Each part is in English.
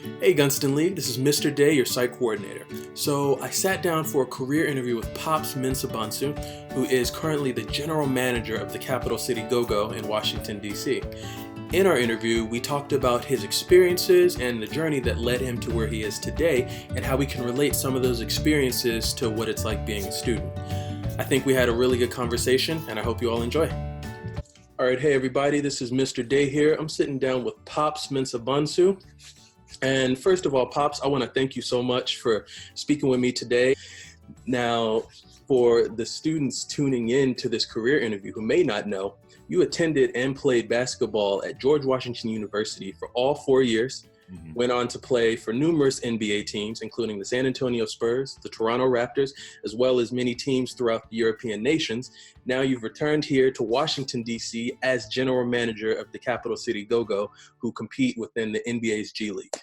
Hey Gunston League, this is Mr. Day, your site coordinator. So I sat down for a career interview with Pops Mensah-Bonsu, who is currently the general manager of the Capital City Go-Go in Washington, D.C. In our interview, we talked about his experiences and the journey that led him to where he is today, and how we can relate some of those experiences to what it's like being a student. I think we had a really good conversation, and I hope you all enjoy. All right, hey everybody, this is Mr. Day here. I'm sitting down with Pops Mensah-Bonsu. And first of all, Pops, I want to thank you so much for speaking with me today. Now, for the students tuning in to this career interview who may not know, you attended and played basketball at George Washington University for all 4 years, went on to play for numerous NBA teams, including the San Antonio Spurs, the Toronto Raptors, as well as many teams throughout the European nations. Now you've returned here to Washington, D.C. as general manager of the Capital City Go-Go, who compete within the NBA's G League.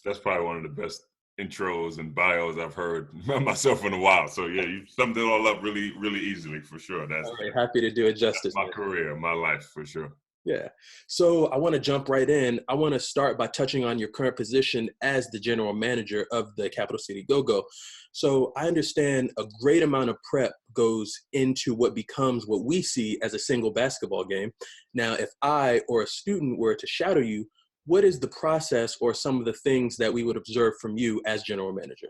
That's probably one of the best intros and bios I've heard myself in a while. So yeah, you summed it all up really, really easily for sure. That's all right, happy to do it justice. My career, my life for sure. Yeah. So I want to jump right in. I want to start by touching on your current position as the general manager of the Capital City Go-Go. So I understand a great amount of prep goes into what becomes what we see as a single basketball game. Now, if I or a student were to shadow you, what is the process or some of the things that we would observe from you as general manager?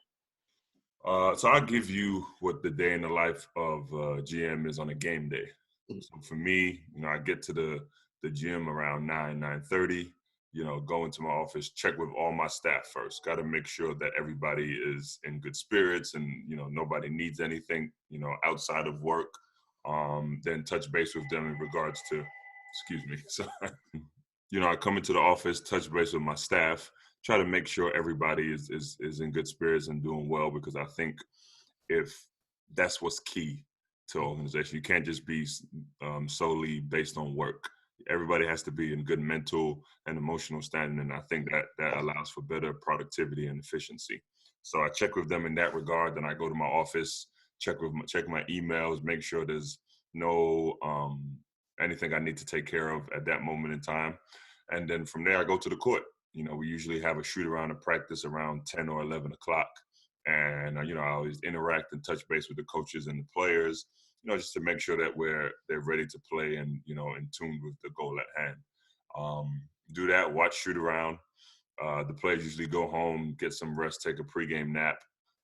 So I'll give you what the day in the life of GM is on a game day. So for me, I get to the gym around 9:30, go into my office, check with all my staff first. Got to make sure that everybody is in good spirits and, nobody needs anything, outside of work. Then touch base with them in regards to, excuse me, sorry. I come into the office, touch base with my staff, try to make sure everybody is in good spirits and doing well, because I think if that's what's key to organization. You can't just be solely based on work. Everybody has to be in good mental and emotional standing, and I think that allows for better productivity and efficiency. So I check with them in that regard. Then I go to my office, check my emails, make sure there's no anything I need to take care of at that moment in time. And then from there, I go to the court. We usually have a shoot around of practice around 10 or 11 o'clock. And, I always interact and touch base with the coaches and the players, just to make sure that they're ready to play and, in tune with the goal at hand. Do that, watch shoot around. The players usually go home, get some rest, take a pregame nap.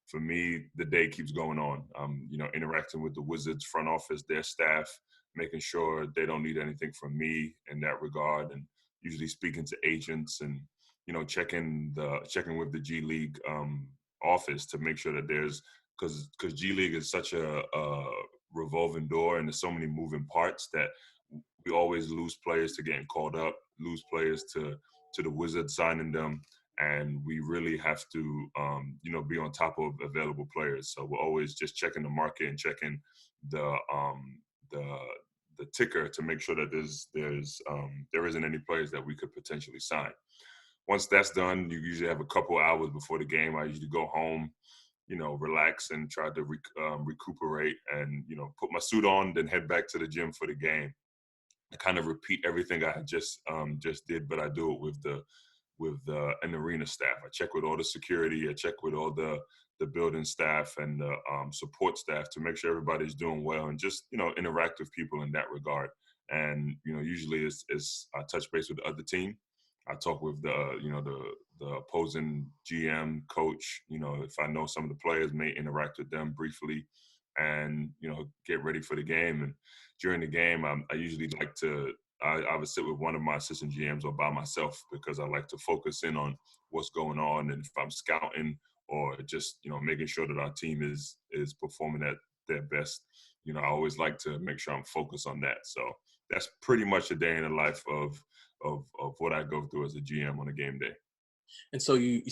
For me, the day keeps going on. Interacting with the Wizards front office, their staff, making sure they don't need anything from me in that regard, and usually speaking to agents and, checking with the G League office to make sure that there's, because G League is such a revolving door and there's so many moving parts that we always lose players to getting called up, lose players to the Wizards signing them. And we really have to, be on top of available players. So we're always just checking the market and checking the ticker to make sure that there isn't any players that we could potentially sign. Once that's done, you usually have a couple hours before the game. I usually go home, relax and try to recuperate and, put my suit on, then head back to the gym for the game. I kind of repeat everything I just did, but I do it with an arena staff. I check with all the security. I check with all the building staff and the support staff to make sure everybody's doing well and just, interact with people in that regard. And, usually it's I touch base with the other team. I talk with the opposing GM coach, if I know some of the players, may interact with them briefly and, get ready for the game. And during the game, I usually like to, I would sit with one of my assistant GMs or by myself, because I like to focus in on what's going on. And if I'm scouting or just, making sure that our team is performing at their best, I always like to make sure I'm focused on that. So that's pretty much a day in the life of what I go through as a GM on a game day. And so you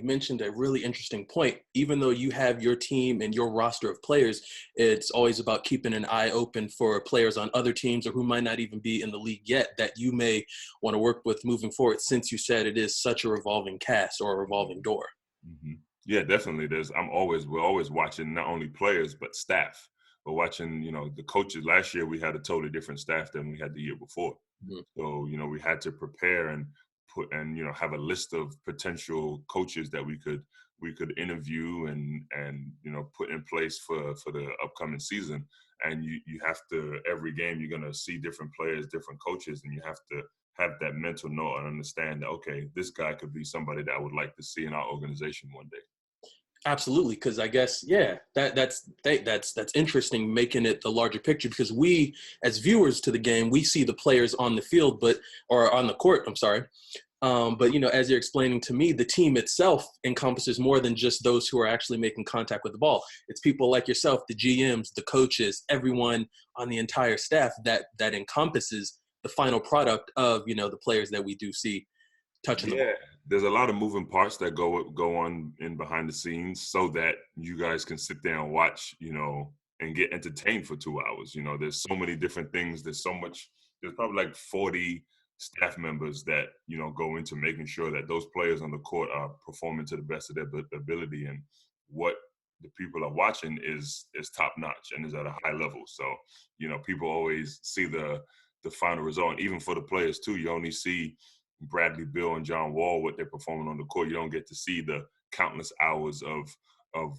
mentioned a really interesting point. Even though you have your team and your roster of players, it's always about keeping an eye open for players on other teams or who might not even be in the league yet that you may want to work with moving forward, since you said it is such a revolving cast or a revolving door. Mm-hmm. Yeah, definitely. We're always watching not only players, but staff. We're watching, the coaches. Last year, we had a totally different staff than we had the year before. Mm-hmm. So, we had to prepare and have a list of potential coaches that we could interview and put in place for the upcoming season. And you have to, every game you're going to see different players, different coaches, and you have to have that mental note and understand that, okay, this guy could be somebody that I would like to see in our organization one day. Absolutely, because I guess that's interesting, making it the larger picture, because we as viewers to the game, we see the players on the field, or on the court. I'm sorry, but as you're explaining to me, the team itself encompasses more than just those who are actually making contact with the ball. It's people like yourself, the GMs, the coaches, everyone on the entire staff that encompasses the final product of the players that we do see touching the ball. There's a lot of moving parts that go on in behind the scenes so that you guys can sit there and watch, and get entertained for 2 hours. There's so many different things. There's probably like 40 staff members that, go into making sure that those players on the court are performing to the best of their ability, and what the people are watching is top notch and is at a high level. So, people always see the final result. And even for the players too, you only see Bradley Beal and John Wall, what they're performing on the court. You don't get to see the countless hours of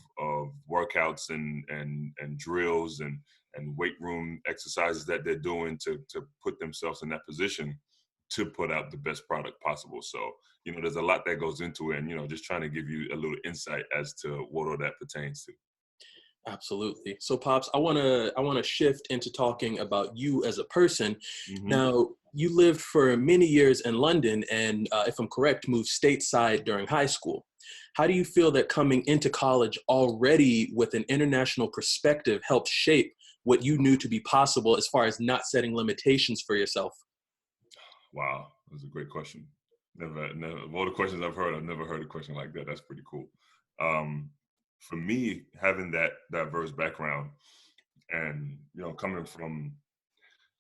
workouts and drills and weight room exercises that they're doing to put themselves in that position to put out the best product possible. So, there's a lot that goes into it, and, just trying to give you a little insight as to what all that pertains to. Absolutely. So, Pops, I want to shift into talking about you as a person. Mm-hmm. Now, you lived for many years in London, and if I'm correct, moved stateside during high school. How do you feel that coming into college already with an international perspective helped shape what you knew to be possible as far as not setting limitations for yourself? Wow, that's a great question. Never, of all the questions I've heard, I've never heard a question like that. That's pretty cool. For me, having that diverse background and, coming from,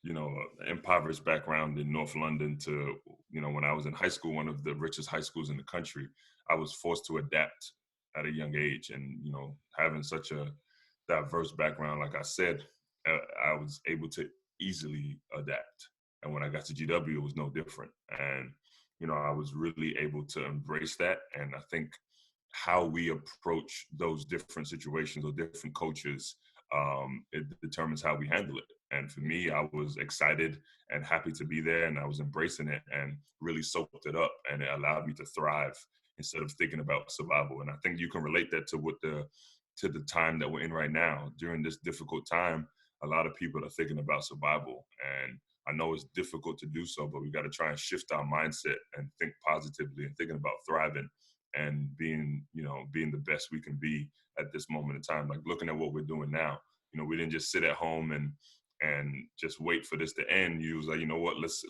an impoverished background in North London to, when I was in high school, one of the richest high schools in the country, I was forced to adapt at a young age. And, having such a diverse background, like I said, I was able to easily adapt. And when I got to GW, it was no different. And, I was really able to embrace that. And I think how we approach those different situations or different coaches, it determines how we handle it. And for me, I was excited and happy to be there, and I was embracing it and really soaked it up, and it allowed me to thrive instead of thinking about survival. And I think you can relate that to the time that we're in right now. During this difficult time, a lot of people are thinking about survival, and I know it's difficult to do so, but we got to try and shift our mindset and think positively and thinking about thriving and being the best we can be at this moment in time. Like looking at what we're doing now, we didn't just sit at home and just wait for this to end. You was like, what, let's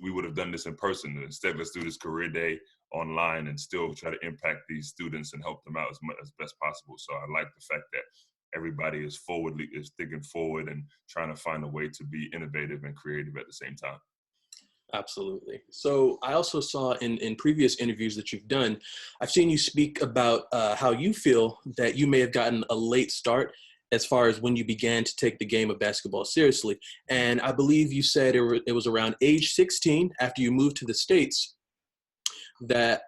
we would have done this in person. Instead, let's do this career day online and still try to impact these students and help them out as best possible. So I like the fact that everybody is thinking forward and trying to find a way to be innovative and creative at the same time. Absolutely. So I also saw in previous interviews that you've done, I've seen you speak about how you feel that you may have gotten a late start as far as when you began to take the game of basketball seriously. And I believe you said it was around age 16 after you moved to the States that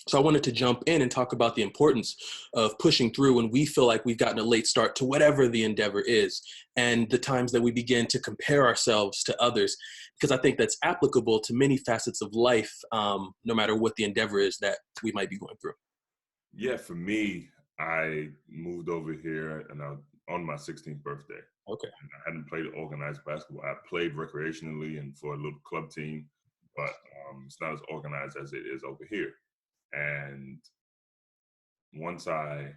so I wanted to jump in and talk about the importance of pushing through when we feel like we've gotten a late start to whatever the endeavor is, and the times that we begin to compare ourselves to others, because I think that's applicable to many facets of life, no matter what the endeavor is that we might be going through. Yeah, for me, I moved over here and on my 16th birthday. Okay. And I hadn't played organized basketball. I played recreationally and for a little club team, but it's not as organized as it is over here. And once I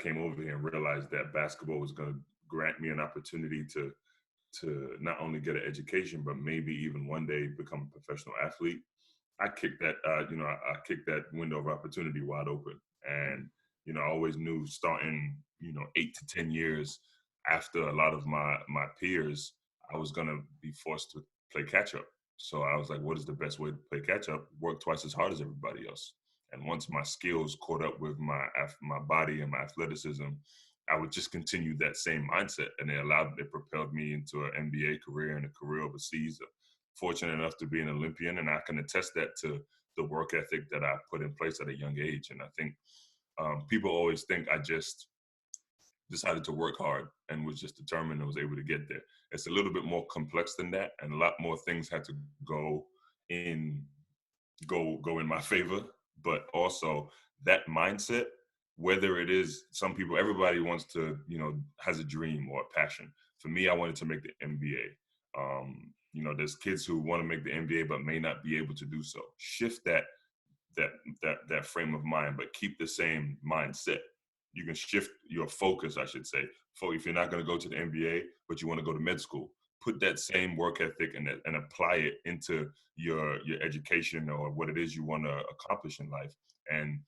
came over here and realized that basketball was going to grant me an opportunity to not only get an education, but maybe even one day become a professional athlete, I kicked that I kicked that window of opportunity wide open. And I always knew starting 8 to 10 years after a lot of my peers, I was going to be forced to play catch up. So I was like, what is the best way to play catch up? Work twice as hard as everybody else. And once my skills caught up with my body and my athleticism, I would just continue that same mindset. And it propelled me into an NBA career and a career overseas, fortunate enough to be an Olympian, and I can attest that to the work ethic that I put in place at a young age. And I think people always think I just decided to work hard and was just determined and was able to get there. It's a little bit more complex than that, and a lot more things had to go in go in my favor. But also that mindset, whether it is some people, everybody wants to, has a dream or a passion. For me, I wanted to make the NBA. There's kids who want to make the NBA but may not be able to do so. Shift that frame of mind, but keep the same mindset. You can shift your focus, I should say. If you're not going to go to the NBA, but you want to go to med school, put that same work ethic and apply it into your education or what it is you want to accomplish in life. And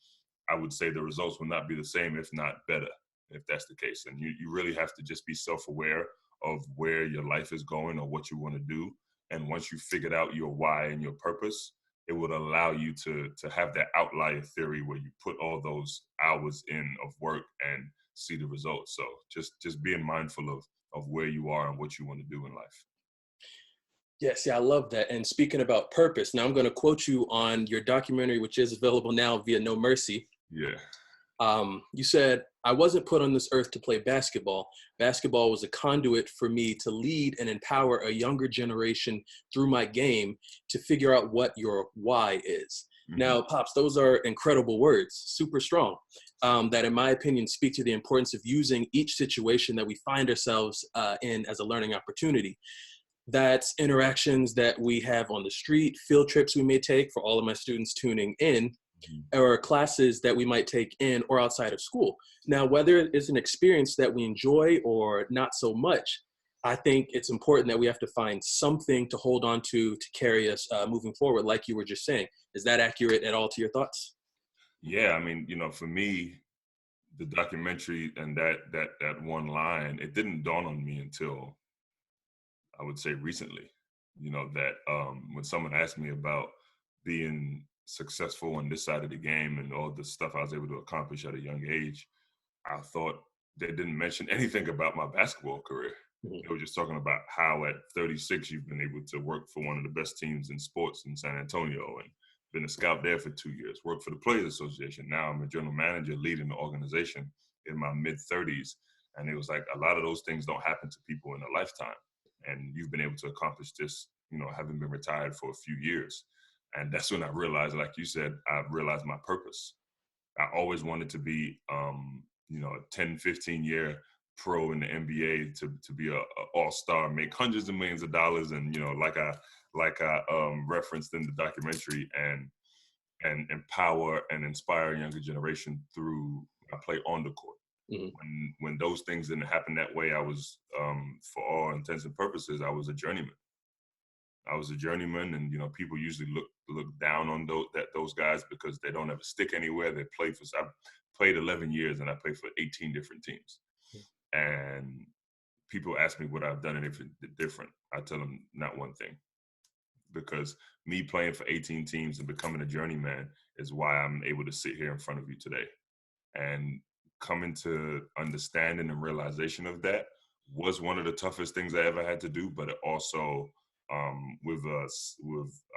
I would say the results will not be the same, if not better, if that's the case. And you really have to just be self-aware of where your life is going or what you want to do. And once you figured out your why and your purpose, it would allow you to have that outlier theory where you put all those hours in of work and see the results. So just being mindful of where you are and what you want to do in life. Yes, yeah, I love that. And speaking about purpose, now I'm going to quote you on your documentary, which is available now via No Mercy. Yeah. You said, "I wasn't put on this earth to play basketball. Basketball was a conduit for me to lead and empower a younger generation through my game to figure out what your why is." Mm-hmm. Now, Pops, those are incredible words, super strong, that in my opinion speak to the importance of using each situation that we find ourselves in as a learning opportunity. That's interactions that we have on the street, field trips we may take for all of my students tuning in, or classes that we might take in or outside of school. Now, whether it's an experience that we enjoy or not so much, I think it's important that we have to find something to hold on to carry us moving forward, like you were just saying. Is that accurate at all to your thoughts? Yeah, I mean, for me, the documentary and that one line, it didn't dawn on me until I would say recently, that when someone asked me about being successful on this side of the game and all the stuff I was able to accomplish at a young age, I thought they didn't mention anything about my basketball career. Mm-hmm. They were just talking about how at 36, you've been able to work for one of the best teams in sports in San Antonio and been a scout there for 2 years, worked for the Players Association. Now I'm a general manager leading the organization in my mid-30s. And it was like a lot of those things don't happen to people in a lifetime. And you've been able to accomplish this, having been retired for a few years. And that's when I realized, like you said, I realized my purpose. I always wanted to be, a 10, 15-year pro in the NBA to be a all-star, make hundreds of millions of dollars. And, like I referenced in the documentary, and empower and inspire a younger generation through my play on the court. Mm-hmm. When those things didn't happen that way, I was, for all intents and purposes, I was a journeyman. And people usually look down on those guys because they don't ever stick anywhere. I played 11 years and I played for 18 different teams. Mm-hmm. And people ask me what I've done different. I tell them not one thing, because me playing for 18 teams and becoming a journeyman is why I'm able to sit here in front of you today. And coming to understanding and realization of that was one of the toughest things I ever had to do, but it also, with a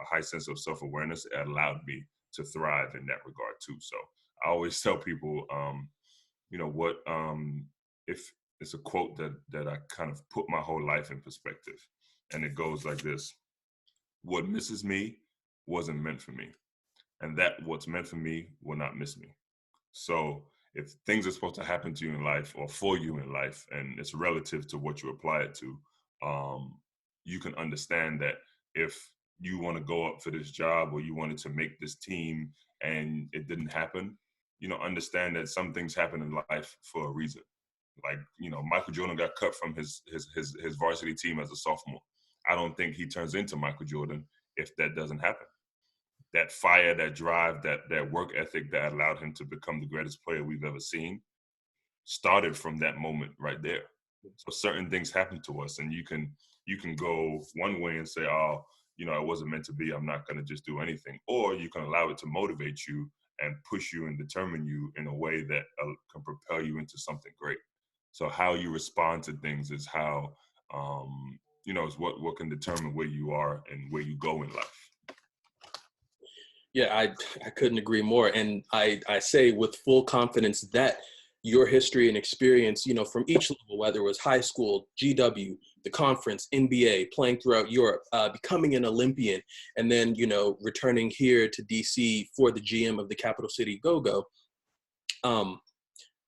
high sense of self-awareness, it allowed me to thrive in that regard too. So I always tell people, if it's a quote that I kind of put my whole life in perspective, and it goes like this: what misses me wasn't meant for me, and that what's meant for me will not miss me. So if things are supposed to happen to you in life or for you in life, and it's relative to what you apply it to, you can understand that if you want to go up for this job or you wanted to make this team and it didn't happen, understand that some things happen in life for a reason. Like, Michael Jordan got cut from his varsity team as a sophomore. I don't think he turns into Michael Jordan if that doesn't happen. That fire, that drive, that work ethic that allowed him to become the greatest player we've ever seen started from that moment right there. So certain things happen to us, and you can go one way and say, oh, it wasn't meant to be, I'm not going to just do anything. Or you can allow it to motivate you and push you and determine you in a way that can propel you into something great. So how you respond to things is how is what can determine where you are and where you go in life. Yeah, I couldn't agree more. And I say with full confidence that your history and experience, from each level, whether it was high school, GW, the conference, NBA, playing throughout Europe, becoming an Olympian, and then, returning here to DC for the GM of the Capital City Go-Go,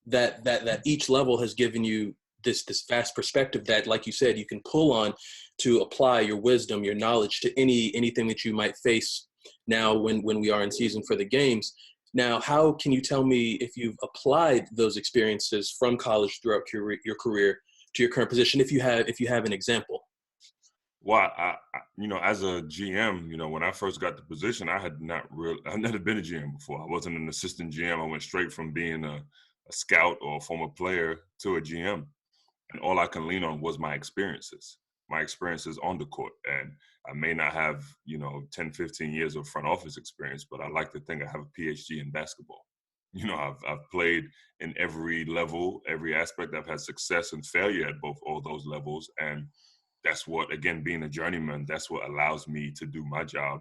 that each level has given you this vast perspective that, like you said, you can pull on to apply your wisdom, your knowledge to anything that you might face now when we are in season for the games. Now, how can you tell me if you've applied those experiences from college throughout your career to your current position, if you have an example? Well, as a GM, when I first got the position, I'd never been a GM before. I wasn't an assistant GM. I went straight from being a scout or a former player to a GM. And all I can lean on was my experiences on the court. And I may not have, 10, 15 years of front office experience, but I like to think I have a PhD in basketball. I've played in every level, every aspect. I've had success and failure at all those levels. And that's what, again, being a journeyman, that's what allows me to do my job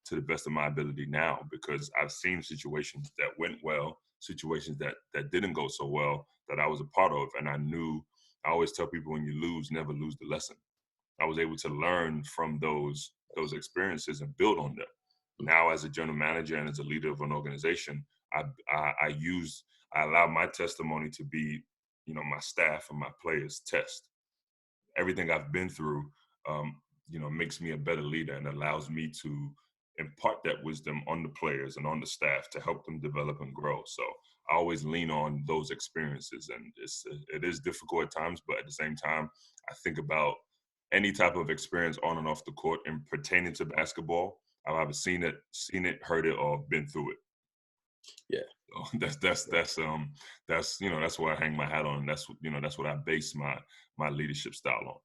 to the best of my ability now, because I've seen situations that went well, situations that didn't go so well that I was a part of. And I always tell people, when you lose, never lose the lesson. I was able to learn from those experiences and build on them. Now, as a general manager and as a leader of an organization, I allow my testimony to be, my staff and my players' test. Everything I've been through, makes me a better leader and allows me to impart that wisdom on the players and on the staff to help them develop and grow. So I always lean on those experiences, and it is difficult at times, but at the same time, I think about any type of experience on and off the court and pertaining to basketball. I've either seen it, heard it, or been through it. Yeah. So that's where I hang my hat on. That's what I base my leadership style on.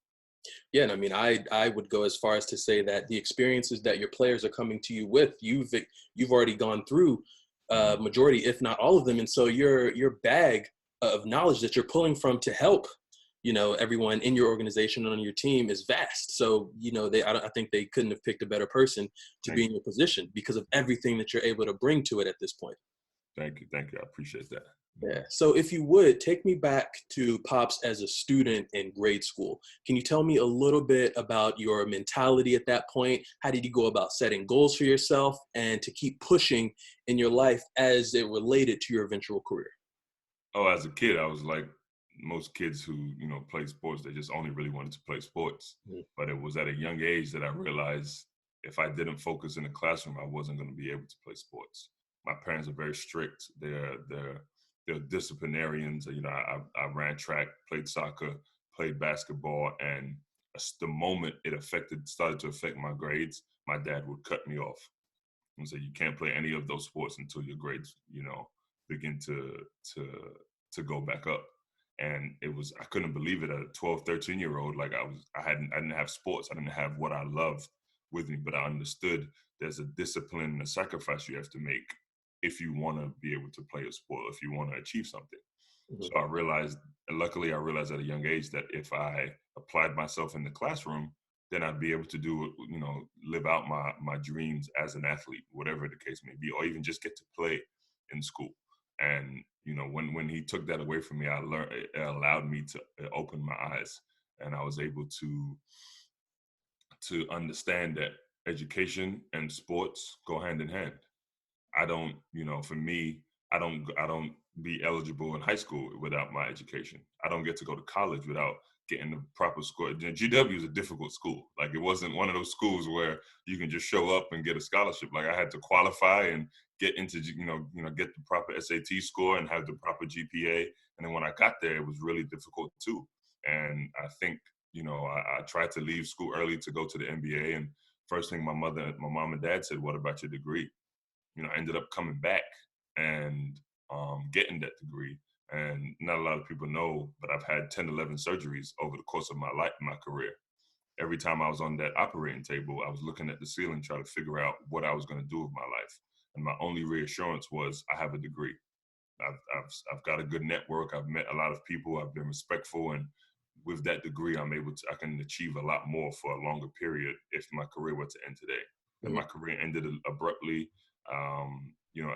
Yeah, and I mean, I would go as far as to say that the experiences that your players are coming to you with, you've already gone through majority, if not all of them, and so your bag of knowledge that you're pulling from to help, everyone in your organization and on your team is vast. So I think they couldn't have picked a better person to be in your position because of everything that you're able to bring to it at this point. Thank you. I appreciate that. Yeah. So if you would take me back to Pops as a student in grade school, can you tell me a little bit about your mentality at that point? How did you go about setting goals for yourself and to keep pushing in your life as it related to your eventual career? Oh, as a kid, I was like most kids who, played sports. They just only really wanted to play sports. Mm-hmm. But it was at a young age that I realized if I didn't focus in the classroom, I wasn't going to be able to play sports. My parents are very strict. They're disciplinarians. I ran track, played soccer, played basketball, and the moment it started to affect my grades, my dad would cut me off and say, "You can't play any of those sports until your grades, begin to go back up." And I couldn't believe it at a 12, 13-year-old. Like I didn't have sports. I didn't have what I loved with me, but I understood there's a discipline and a sacrifice you have to make if you want to be able to play a sport, if you want to achieve something. Mm-hmm. So luckily I realized at a young age that if I applied myself in the classroom, then I'd be able to live out my dreams as an athlete, whatever the case may be, or even just get to play in school. And, when he took that away from me, it allowed me to open my eyes, and I was able to understand that education and sports go hand in hand. For me, I don't be eligible in high school without my education. I don't get to go to college without getting the proper score. GW is a difficult school. Like, it wasn't one of those schools where you can just show up and get a scholarship. Like, I had to qualify and get into, get the proper SAT score and have the proper GPA. And then when I got there, it was really difficult too. And I think, I tried to leave school early to go to the NBA. And first thing my mom and dad said, "What about your degree?" I ended up coming back and getting that degree. And not a lot of people know, but I've had 10, 11 surgeries over the course of my career. Every time I was on that operating table, I was looking at the ceiling, trying to figure out what I was going to do with my life. And my only reassurance was, I have a degree. I've got a good network. I've met a lot of people. I've been respectful and with that degree, I can achieve a lot more for a longer period if my career were to end today. And my career ended abruptly,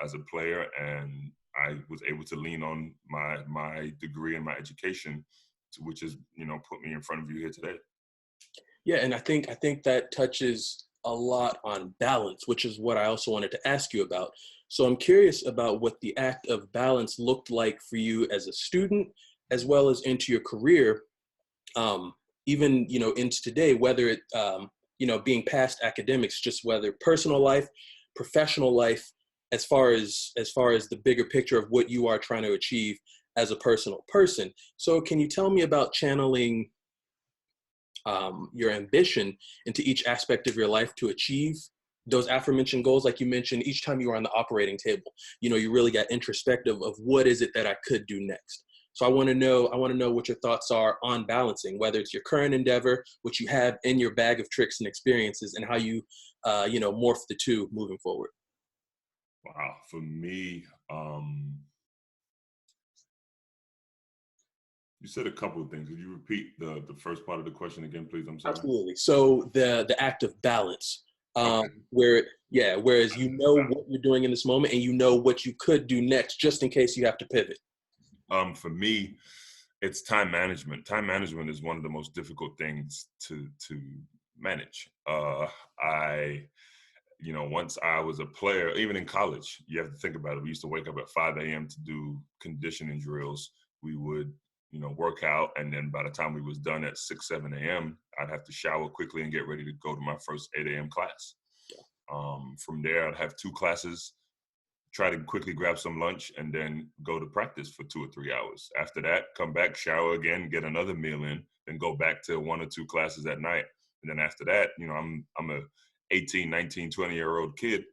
as a player, and I was able to lean on my degree and my education, which is, put me in front of you here today. Yeah, and I think that touches a lot on balance, which is what I also wanted to ask you about. So I'm curious about what the act of balance looked like for you as a student, as well as into your career, um, even into today, whether it being past academics, just whether personal life, professional life, as far as the bigger picture of what you are trying to achieve as a personal person. So can you tell me about channeling your ambition into each aspect of your life to achieve those aforementioned goals? Like you mentioned, each time you were on the operating table, you really got introspective of what is it that I could do next. So I want to know what your thoughts are on balancing, whether it's your current endeavor, what you have in your bag of tricks and experiences, and how you, morph the two moving forward. Wow. For me, you said a couple of things. Could you repeat the first part of the question again, please? I'm sorry. Absolutely. So the act of balance, Okay. whereas what you're doing in this moment, and what you could do next, just in case you have to pivot. For me, it's time management. Time management is one of the most difficult things to manage. Once I was a player, even in college, you have to think about it. We used to wake up at 5 a.m. to do conditioning drills. We would, work out. And then by the time we was done at 6, 7 a.m., I'd have to shower quickly and get ready to go to my first 8 a.m. class. From there, I'd have 2 classes, try to quickly grab some lunch, and then go to practice for 2 or 3 hours. After that, come back, shower again, get another meal in, then go back to 1 or 2 classes at night. And then after that, I'm a 18, 19, 20-year-old kid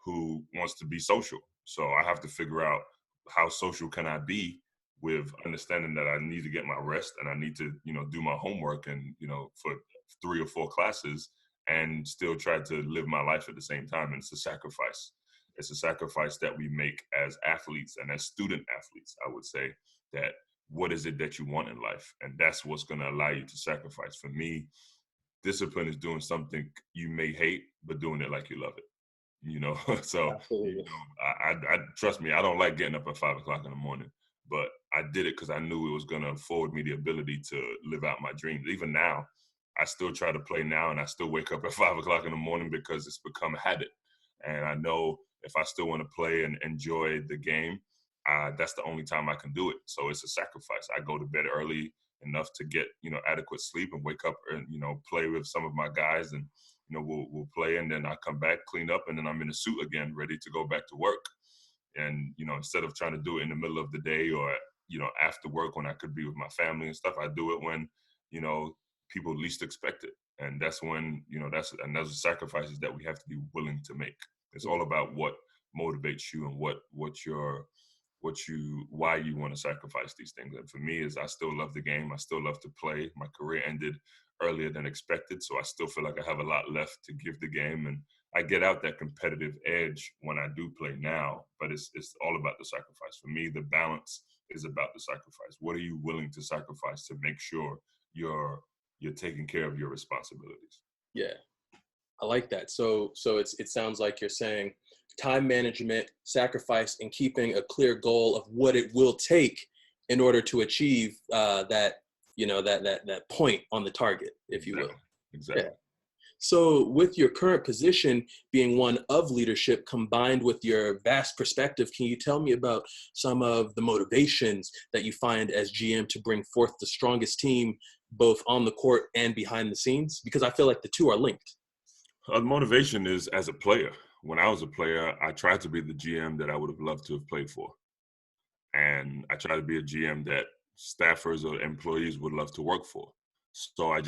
who wants to be social. So I have to figure out how social can I be with understanding that I need to get my rest and I need to, do my homework and, for 3 or 4 classes and still try to live my life at the same time. And it's a sacrifice. It's a sacrifice that we make as athletes and as student athletes, I would say, that what is it that you want in life? And that's what's going to allow you to sacrifice. For me, discipline is doing something you may hate, but doing it like you love it. So Absolutely. I trust me, I don't like getting up at 5 o'clock in the morning, but I did it because I knew it was going to afford me the ability to live out my dreams. Even now, I still try to play now, and I still wake up at 5 o'clock in the morning because it's become a habit. And I know if I still want to play and enjoy the game, that's the only time I can do it. So it's a sacrifice. I go to bed early enough to get, adequate sleep and wake up and, play with some of my guys and, we'll play, and then I come back, clean up, and then I'm in a suit again, ready to go back to work. And, instead of trying to do it in the middle of the day or, after work when I could be with my family and stuff, I do it when, people least expect it. And that's when, those are sacrifices that we have to be willing to make. It's all about what motivates you and why you want to sacrifice these things. And for me, is I still love the game. I still love to play. My career ended earlier than expected, so I still feel like I have a lot left to give the game, and I get out that competitive edge when I do play now. But it's all about the sacrifice. For me, the balance is about the sacrifice. What are you willing to sacrifice to make sure you're taking care of your responsibilities? Yeah. I like that. So it sounds like you're saying time management, sacrifice, and keeping a clear goal of what it will take in order to achieve that point on the target, if you will. Exactly. Yeah. So with your current position being one of leadership combined with your vast perspective, can you tell me about some of the motivations that you find as GM to bring forth the strongest team, both on the court and behind the scenes? Because I feel like the two are linked. Motivation is as a player. When I was a player, I tried to be the GM that I would have loved to have played for. And I tried to be a GM that staffers or employees would love to work for. So I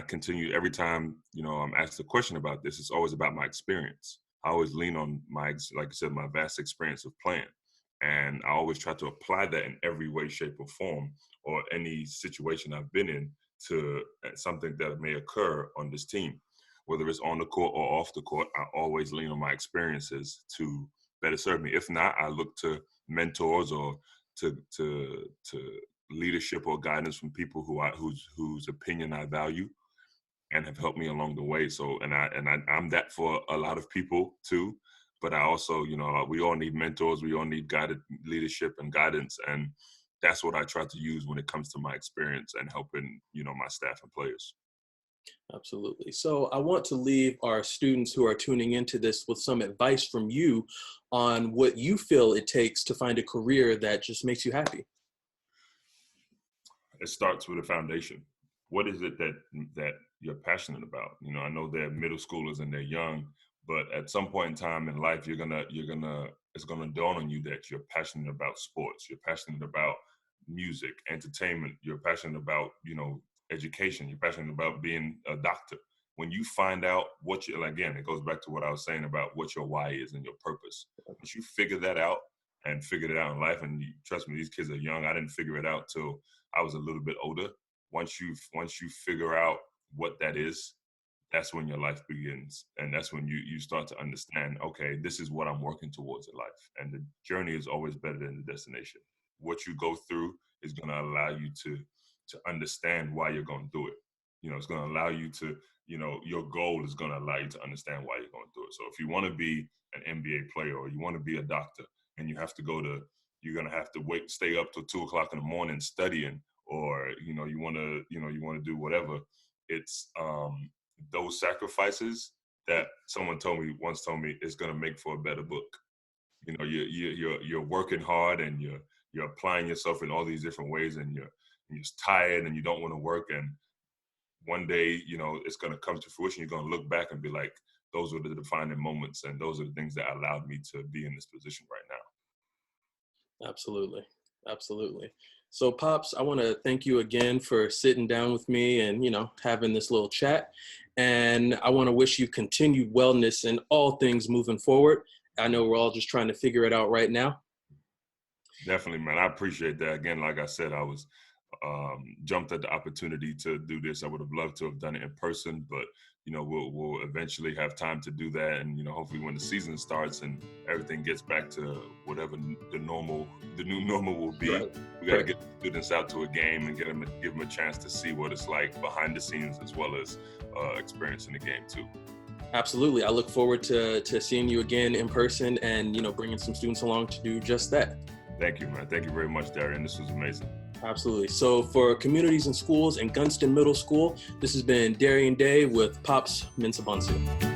continue every time, I'm asked a question about this, it's always about my experience. I always lean on like I said, my vast experience of playing. And I always try to apply that in every way, shape, or form, or any situation I've been in to something that may occur on this team. Whether it's on the court or off the court, I always lean on my experiences to better serve me. If not, I look to mentors or to leadership or guidance from people whose opinion I value and have helped me along the way. So, I'm that for a lot of people too. But I also, we all need mentors. We all need guided leadership and guidance, and that's what I try to use when it comes to my experience and helping, my staff and players. Absolutely. So I want to leave our students who are tuning into this with some advice from you on what you feel it takes to find a career that just makes you happy. It starts with a foundation. What is it that you're passionate about? I know they're middle schoolers and they're young, but at some point in time in life, it's gonna dawn on you that you're passionate about sports, you're passionate about music, entertainment, you're passionate about, education, you're passionate about being a doctor. When you find out again, it goes back to what I was saying about what your why is and your purpose. Once you figure that out and figured it out in life, and trust me, these kids are young. I didn't figure it out till I was a little bit older. Once you figure out what that is, that's when your life begins. And that's when you start to understand, okay, this is what I'm working towards in life. And the journey is always better than the destination. What you go through is going to allow you to understand why you're going to do it. It's going to allow you to, your goal is going to allow you to understand why you're going to do it. So if you want to be an NBA player or you want to be a doctor and you're going to have to stay up till 2:00 in the morning studying, or, you want to do whatever. It's those sacrifices that someone once told me is going to make for a better book. You're working hard and you're applying yourself in all these different ways, and you're tired and you don't want to work. And one day, it's going to come to fruition. You're going to look back and be like, those were the defining moments, and those are the things that allowed me to be in this position right now. Absolutely. Absolutely. So Pops, I want to thank you again for sitting down with me and, having this little chat. And I want to wish you continued wellness in all things moving forward. I know we're all just trying to figure it out right now. Definitely, man. I appreciate that. Again, like I said, I was jumped at the opportunity to do this. I would have loved to have done it in person, but we'll eventually have time to do that. And hopefully when the season starts and everything gets back to whatever the new normal will be, Right. We got to get students out to a game and give them a chance to see what it's like behind the scenes, as well as experiencing the game too. Absolutely. I look forward to seeing you again in person and, bringing some students along to do just that. Thank you, man. Thank you very much, Darrien. This was amazing. Absolutely. So for Communities and Schools and Gunston Middle School, this has been Darrien Day with Pops Mensah-Bonsu.